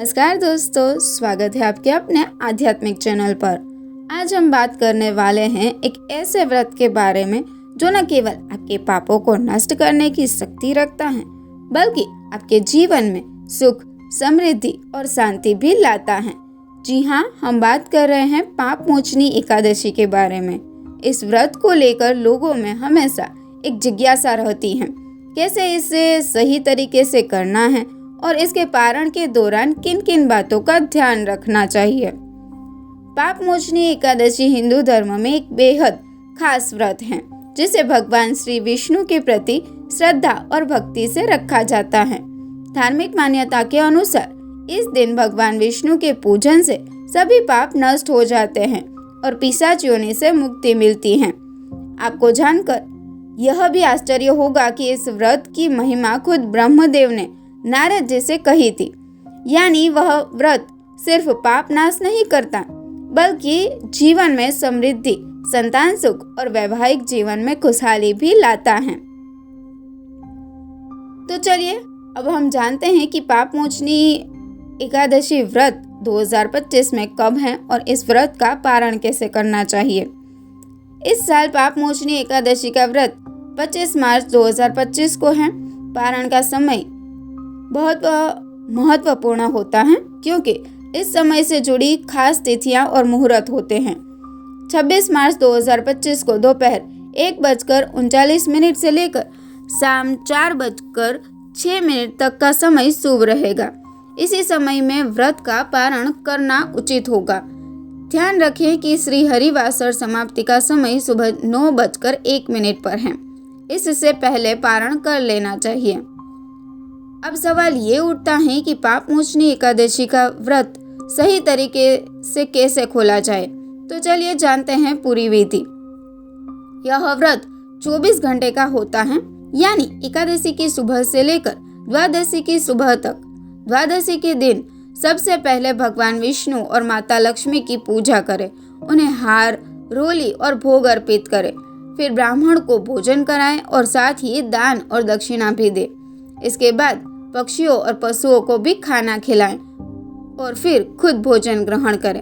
नमस्कार दोस्तों, स्वागत है आपके अपने आध्यात्मिक चैनल पर। आज हम बात करने वाले हैं एक ऐसे व्रत के बारे में जो न केवल आपके पापों को नष्ट करने की शक्ति रखता है, बल्कि आपके जीवन में सुख, समृद्धि और शांति भी लाता है। जी हाँ, हम बात कर रहे हैं पाप मोचनी एकादशी के बारे में। इस व्रत को लेकर लोगों में हमेशा एक जिज्ञासा रहती है, कैसे इसे सही तरीके से करना है और इसके पारण के दौरान किन किन बातों का ध्यान रखना चाहिए। पाप मोचनी एकादशी हिंदू धर्म में एक बेहद खास व्रत है, जिसे भगवान श्री विष्णु के प्रति श्रद्धा और भक्ति से रखा जाता है। धार्मिक मान्यता के अनुसार इस दिन भगवान विष्णु के पूजन से सभी पाप नष्ट हो जाते हैं और पिशाच योनि से मुक्ति मिलती है। आपको जानकर यह भी आश्चर्य होगा कि इस व्रत की महिमा खुद ब्रह्मदेव ने नारद जी से कही थी। यानी वह व्रत सिर्फ पाप नाश नहीं करता, बल्कि जीवन में समृद्धि, संतान सुख और वैवाहिक जीवन में खुशहाली भी लाता है। तो चलिए अब हम जानते हैं कि पाप मोचनी एकादशी व्रत 2025 में कब है और इस व्रत का पारण कैसे करना चाहिए। इस साल पाप मोचनी एकादशी का व्रत 25 मार्च 2025 को है। पारण का समय बहुत महत्वपूर्ण होता है, क्योंकि इस समय से जुड़ी खास तिथियां और मुहूर्त होते हैं। 26 मार्च 2025 को दोपहर 1:39 से लेकर शाम 4:06 तक का समय शुभ रहेगा। इसी समय में व्रत का पारण करना उचित होगा। ध्यान रखें कि श्री हरिवासर समाप्ति का समय सुबह 9:01 पर है। इससे पहले पारण कर लेना चाहिए। अब सवाल ये उठता है कि पाप मोचनी एकादशी का व्रत सही तरीके से कैसे खोला जाए। तो चलिए जानते हैं पूरी विधि। यह व्रत 24 घंटे का होता है, यानी एकादशी की सुबह से लेकर द्वादशी की सुबह तक। द्वादशी के दिन सबसे पहले भगवान विष्णु और माता लक्ष्मी की पूजा करें, उन्हें हार, रोली और भोग अर्पित करें। फिर ब्राह्मण को भोजन कराएं और साथ ही दान और दक्षिणा भी दें। इसके बाद पक्षियों और पशुओं को भी खाना खिलाएं और फिर खुद भोजन ग्रहण करें।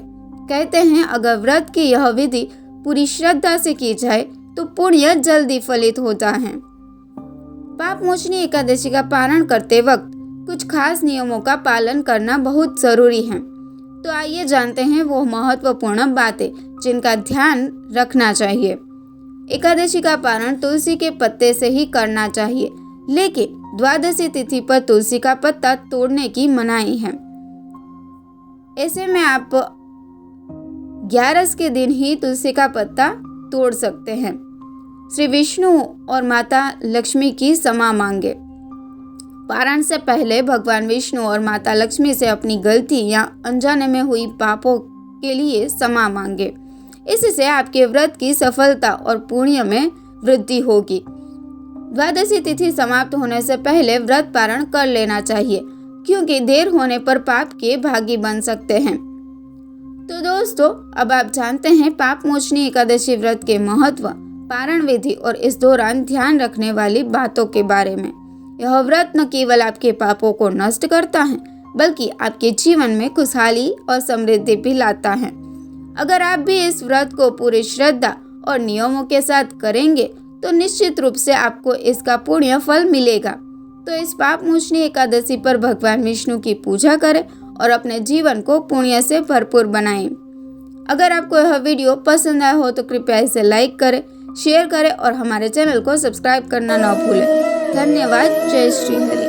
कहते हैं अगर व्रत की यह विधि पूरी श्रद्धा से की जाए तो पुण्य जल्दी फलित होता है। पाप मोचनी एकादशी का पारण करते वक्त कुछ खास नियमों का पालन करना बहुत जरूरी है। तो आइए जानते हैं वो महत्वपूर्ण बातें जिनका ध्यान रखना चाहिए। एकादशी का पारण तुलसी के पत्ते से ही करना चाहिए, लेकिन द्वादशी तिथि पर तुलसी का पत्ता तोड़ने की मनाही है। ऐसे में आप 11 के दिन ही तुलसी का पत्ता तोड़ सकते हैं। श्री विष्णु और माता लक्ष्मी की क्षमा मांगे। पारण से पहले भगवान विष्णु और माता लक्ष्मी से अपनी गलती या अनजाने में हुई पापों के लिए क्षमा मांगे। इससे आपके व्रत की सफलता और पुण्य में वृद्धि होगी। द्वादशी तिथि समाप्त होने से पहले व्रत पारण कर लेना चाहिए, क्योंकि देर होने पर पाप के भागी बन सकते हैं। तो दोस्तों, अब आप जानते हैं पाप मोचनी एकादशी व्रत के महत्व, पारण विधि और इस दौरान ध्यान रखने वाली बातों के बारे में। यह व्रत न केवल आपके पापों को नष्ट करता है, बल्कि आपके जीवन में खुशहाली और समृद्धि भी लाता है। अगर आप भी इस व्रत को पूरी श्रद्धा और नियमों के साथ करेंगे तो निश्चित रूप से आपको इसका पुण्य फल मिलेगा। तो इस पाप मोचनी एकादशी पर भगवान विष्णु की पूजा करें और अपने जीवन को पुण्य से भरपूर बनाएं। अगर आपको यह वीडियो पसंद आया हो तो कृपया इसे लाइक करें, शेयर करें और हमारे चैनल को सब्सक्राइब करना न भूलें। धन्यवाद। जय श्री हरि।